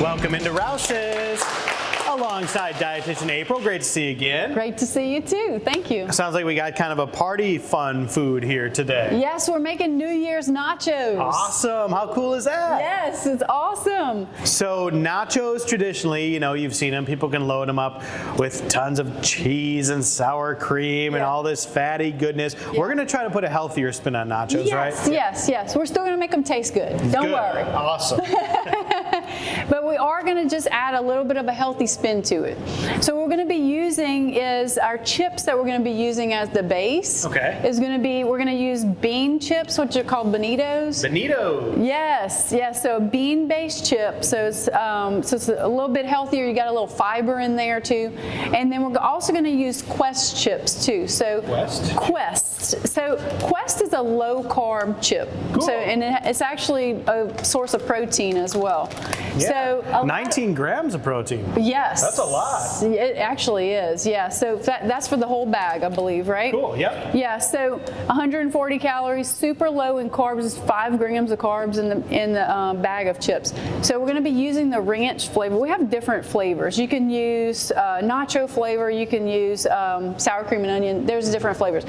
Welcome into Rouse's alongside dietitian April. Great to see you again. Great to see you too. Thank you. Sounds like we got kind of a party fun food here today. Yes, we're making New Year's nachos. Awesome. How cool is that? Yes, it's awesome. So nachos traditionally, you know, you've seen them. People can load them up with tons of cheese and sour cream and all this fatty goodness. We're going to try to put a healthier spin on nachos, right? Yes. We're still going to make them taste good. Don't worry. Awesome. But we are going to just add a little bit of a healthy spin to it. So what we're going to be using is our chips that we're going to be using as the base. Okay. Is going to be, we're going to use bean chips, which are called bonitos. Bonito. Yes. So bean-based chips. So it's a little bit healthier. You got a little fiber in there too. And then we're also going to use Quest chips too. So Quest. So Quest is a low-carb chip. Cool. So it's actually a source of protein as well. Yeah. So 19 grams of protein. Yes. That's a lot. It actually is. Yeah. So that's for the whole bag, I believe, right? Cool. Yep. Yeah. So 140 calories, super low in carbs, 5 grams of carbs in the bag of chips. So we're going to be using the ranch flavor. We have different flavors. You can use nacho flavor. You can use sour cream and onion. There's different flavors.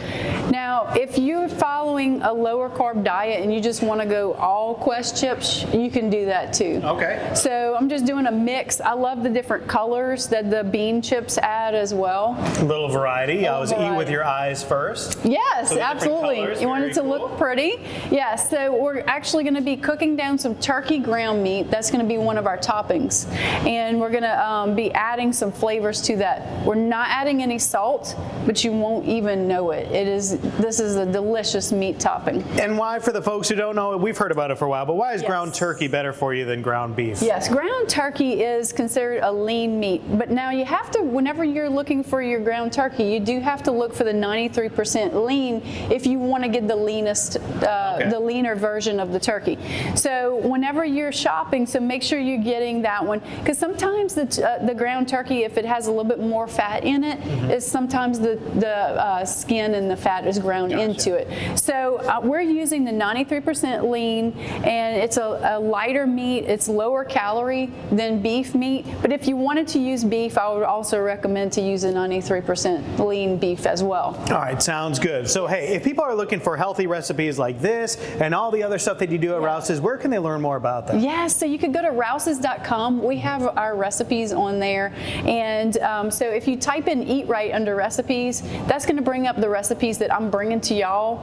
Now, if you're following a lower carb diet and you just want to go all Quest chips, you can do that too. Okay. So I'm just doing a mix. I love the different colors that the bean chips add as well. A little variety. You always eat with your eyes first. Yes, so absolutely. Colors, you want it to look pretty. Yeah, so we're actually going to be cooking down some turkey ground meat. That's going to be one of our toppings. And we're going to be adding some flavors to that. We're not adding any salt, but you won't even know it. This is a delicious meat topping. And why, for the folks who don't know, we've heard about it for a while, but why is ground turkey better for you than ground beef? Yes, ground turkey is considered a lean meat, but now you have to, whenever you're looking for your ground turkey, you do have to look for the 93% lean if you want to get the leanest, the leaner version of the turkey. So whenever you're shopping, so make sure you're getting that one, because sometimes the ground turkey, if it has a little bit more fat in it, is sometimes the skin and the fat is ground into it. So we're using the 93% lean, and it's a lighter meat. It's lower calorie than beef meat, but if you wanted to use beef, I would also recommend to use a 93% lean beef as well. All right, sounds good. So hey, if people are looking for healthy recipes like this and all the other stuff that you do at Rouse's, where can they learn more about that? Yes, so you could go to rouses.com. We have our recipes on there, and so if you type in Eat Right under recipes, that's going to bring up the recipes that I'm bringing to y'all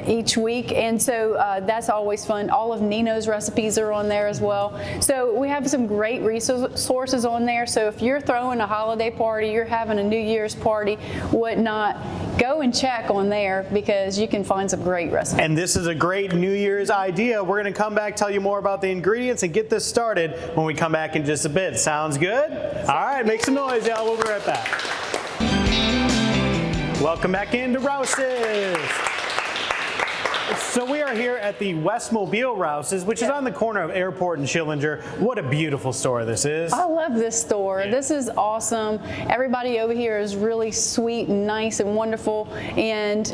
each week, and so that's always fun. All of Nino's recipes are on there as well. So we have some great resources on there. So if you're throwing a holiday party, you're having a New Year's party, whatnot, go and check on there because you can find some great recipes. And this is a great New Year's idea. We're going to come back, tell you more about the ingredients, and get this started when we come back in just a bit. Sounds good? All right, make some noise, y'all. We'll be right back. Welcome back into Rouse's. So we are here at the Westmobile Rouse's, which is on the corner of Airport and Schillinger. What a beautiful store this is. I love this store. This is awesome. Everybody over here is really sweet and nice and wonderful. And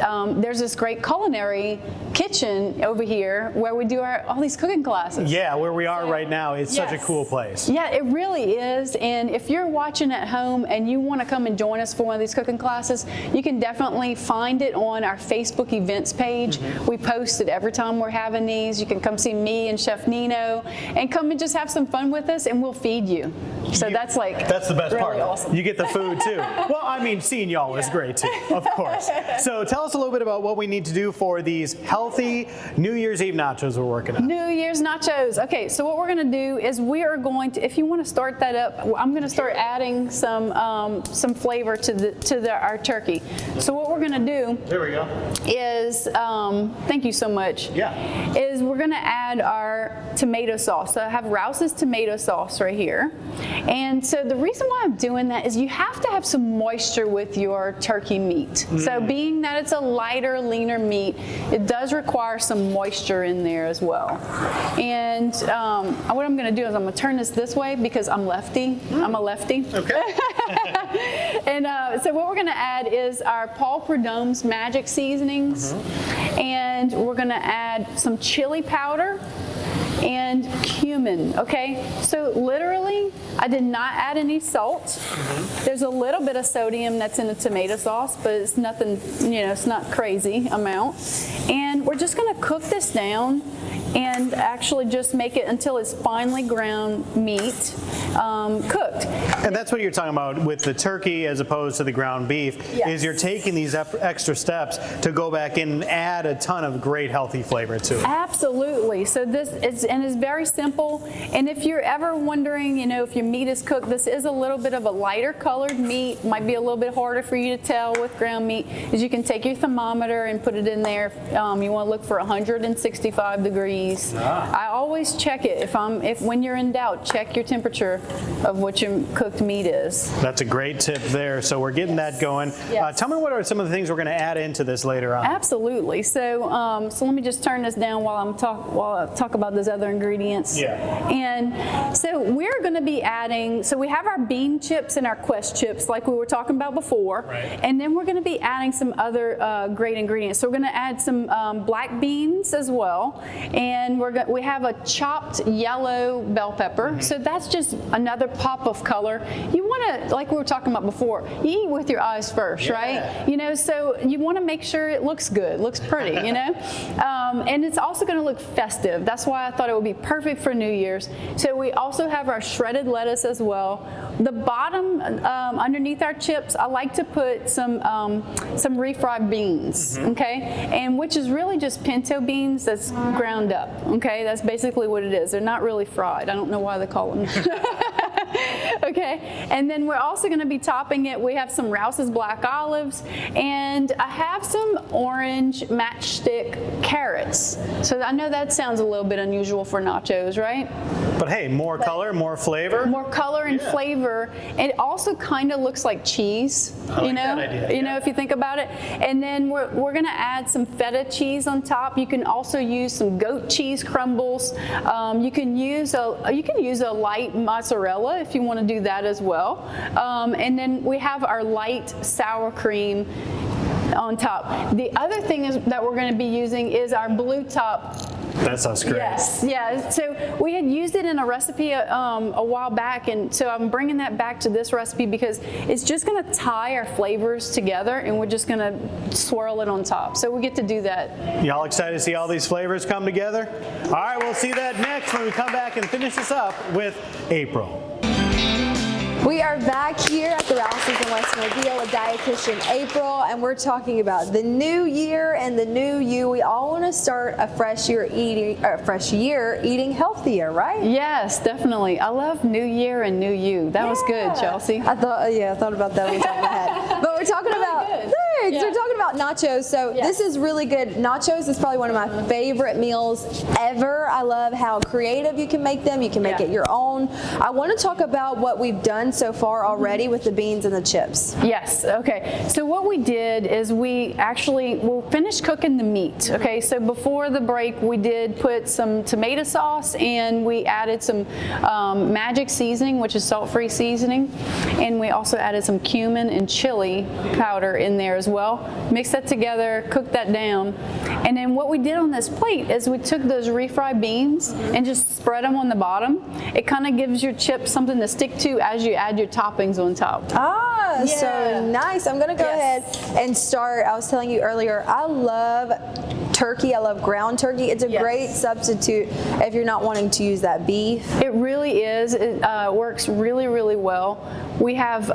there's this great culinary kitchen over here where we do all these cooking classes. Yeah, where we are right now. It's such a cool place. Yeah, it really is. And if you're watching at home and you want to come and join us for one of these cooking classes, you can definitely find it on our Facebook events page. We post it every time we're having these. You can come see me and Chef Nino and come and just have some fun with us, and we'll feed you. So that's the best part. Awesome. You get the food too. Well, I mean, seeing y'all is great too, of course. So tell us a little bit about what we need to do for these healthy New Year's Eve nachos we're working on. New Year's nachos. Okay, so what we're going to do is we are going to, if you want to start that up, I'm going to start adding some flavor to our turkey. So what we're going to do is, thank you so much, is we're going to add our tomato sauce. So I have Rouse's tomato sauce right here. And so the reason why I'm doing that is you have to have some moisture with your turkey meat. So being that it's a lighter, leaner meat, it does require some moisture in there as well. And what I'm going to do is I'm going to turn this way because I'm lefty. I'm a lefty. Okay. And so what we're going to add is our Paul Prud'homme's magic seasonings. And we're going to add some chili powder and cumin. cumin, okay? So literally, I did not add any salt. There's a little bit of sodium that's in the tomato sauce, but it's nothing, it's not crazy amount. And we're just gonna cook this down and actually just make it until it's finely ground meat cooked. And that's what you're talking about with the turkey as opposed to the ground beef, is you're taking these extra steps to go back in and add a ton of great healthy flavor to it. Absolutely. So this is, and it's very simple. And if you're ever wondering, if your meat is cooked, this is a little bit of a lighter colored meat. Might be a little bit harder for you to tell with ground meat, is you can take your thermometer and put it in there. You want to look for 165 degrees. I always check it. If when you're in doubt, check your temperature of what your cooked meat is. That's a great tip there. So we're getting that going. Yes. Tell me what are some of the things we're going to add into this later on. Absolutely. So, so let me just turn this down while I talk about those other ingredients. Yeah. And so we're going to be adding. So we have our bean chips and our Quest chips, like we were talking about before. Right. And then we're going to be adding some other great ingredients. So we're going to add some black beans as well, and we have a chopped yellow bell pepper. So that's just another pop of color. You want to, like we were talking about before, you eat with your eyes first, right? So you want to make sure it looks good, looks pretty, and it's also going to look festive. That's why I thought it would be perfect for New Year's. So we also have our shredded lettuce as well. The bottom, underneath our chips, I like to put some refried beans, okay? And which is really just pinto beans that's ground up, okay? That's basically what it is. They're not really fried. I don't know why they call them. Okay, and then we're also going to be topping it. We have some Rouse's black olives, and I have some orange matchstick carrots. So I know that sounds a little bit unusual for nachos, right? But hey, more color, more flavor. More color and flavor. It also kind of looks like cheese, I like that idea, if you think about it. And then we're going to add some feta cheese on top. You can also use some goat cheese crumbles. You can use a light mozzarella if you want to do that as well. And then we have our light sour cream on top. The other thing that we're going to be using is our blue top. That sounds great. Yes, yeah. So we had used it in a recipe a while back, and so I'm bringing that back to this recipe because it's just going to tie our flavors together, and we're just going to swirl it on top. So we get to do that. Y'all excited to see all these flavors come together? All right, we'll see that next when we come back and finish this up with April. We are back here at the Rouse's in West Mobile with dietitian April, and we're talking about the new year and the new you. We all want to start a fresh year eating healthier, right? Yes, definitely. I love new year and new you. That was good, Chelsea. I thought about that on top of my head. But we're talking about thanks. We're talking about nachos. So this is really good. Nachos is probably one of my favorite meals ever. I love how creative you can make them. You can make it your own. I want to talk about what we've done so far already with the beans and the chips. Yes, okay. So what we did is we'll finish cooking the meat, okay? So before the break, we did put some tomato sauce and we added some magic seasoning, which is salt-free seasoning. And we also added some cumin and chili powder in there as well. Mix that together, cook that down. And then what we did on this plate is we took those refried beans and just spread them on the bottom. It kind of gives your chips something to stick to as you add your toppings on top. So nice. I'm gonna go ahead and start. I was telling you earlier, I love turkey. I love ground turkey. It's a great substitute if you're not wanting to use that beef. It really is. It works really, really well. We have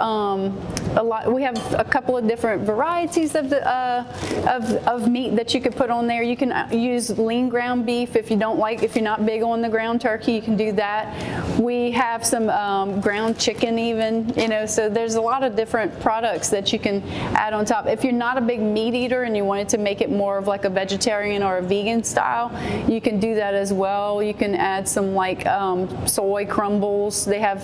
We have a couple of different varieties of the of meat that you could put on there. You can use lean ground beef if you're not big on the ground turkey. You can do that. We have some ground chicken even. So there's a lot of different products that you can add on top. If you're not a big meat eater and you wanted to make it more of like a vegetarian or a vegan style, you can do that as well. You can add some soy crumbles. They have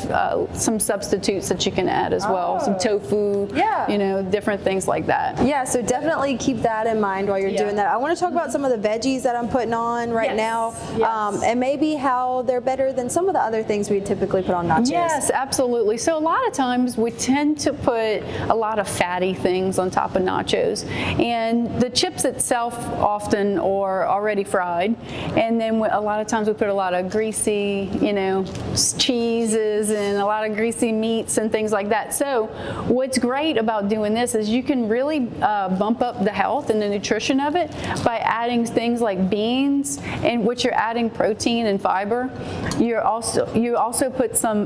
some substitutes that you can add as well. Some tofu tofu, Yeah. you know, different things like that. Yeah, so definitely keep that in mind while you're doing that. I want to talk about some of the veggies that I'm putting on right now, and maybe how they're better than some of the other things we typically put on nachos. Yes, absolutely. So a lot of times we tend to put a lot of fatty things on top of nachos, and the chips itself often are already fried, and then a lot of times we put a lot of greasy, you know, cheeses and a lot of greasy meats and things like that. So what's great about doing this is you can really bump up the health and the nutrition of it by adding things like beans, in which you're adding protein and fiber. You also put some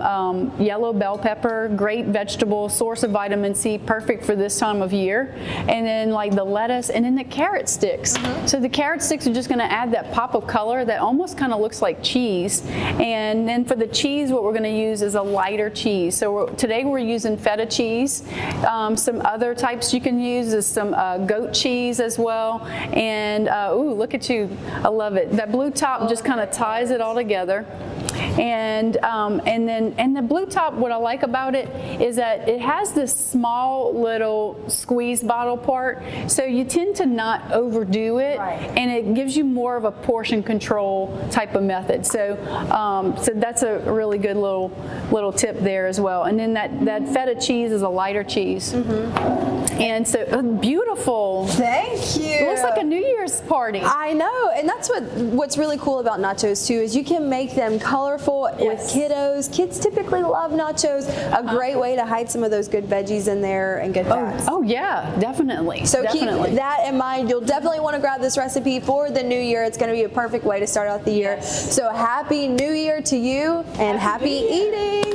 yellow bell pepper, great vegetable, source of vitamin C, perfect for this time of year. And then like the lettuce, and then the carrot sticks. So the carrot sticks are just going to add that pop of color that almost kind of looks like cheese. And then for the cheese, what we're going to use is a lighter cheese. So today we're using feta cheese. Some other types you can use is some goat cheese as well. And ooh, look at you! I love it. That blue top just kind of ties it all together. And the blue top, what I like about it is that it has this small little squeeze bottle part, so you tend to not overdo it, and it gives you more of a portion control type of method. So so that's a really good little tip there as well. And then that feta cheese is a lighter cheese. And so beautiful. Thank you. It looks like a New Year's party. I know, and that's what's really cool about nachos too, is you can make them colorful with kiddos. Kids typically love nachos. A great way to hide some of those good veggies in there and good fats. Oh yeah, definitely. So definitely. keep that in mind. You'll definitely want to grab this recipe for the new year. It's going to be a perfect way to start out the year. So happy New Year to you, and happy eating.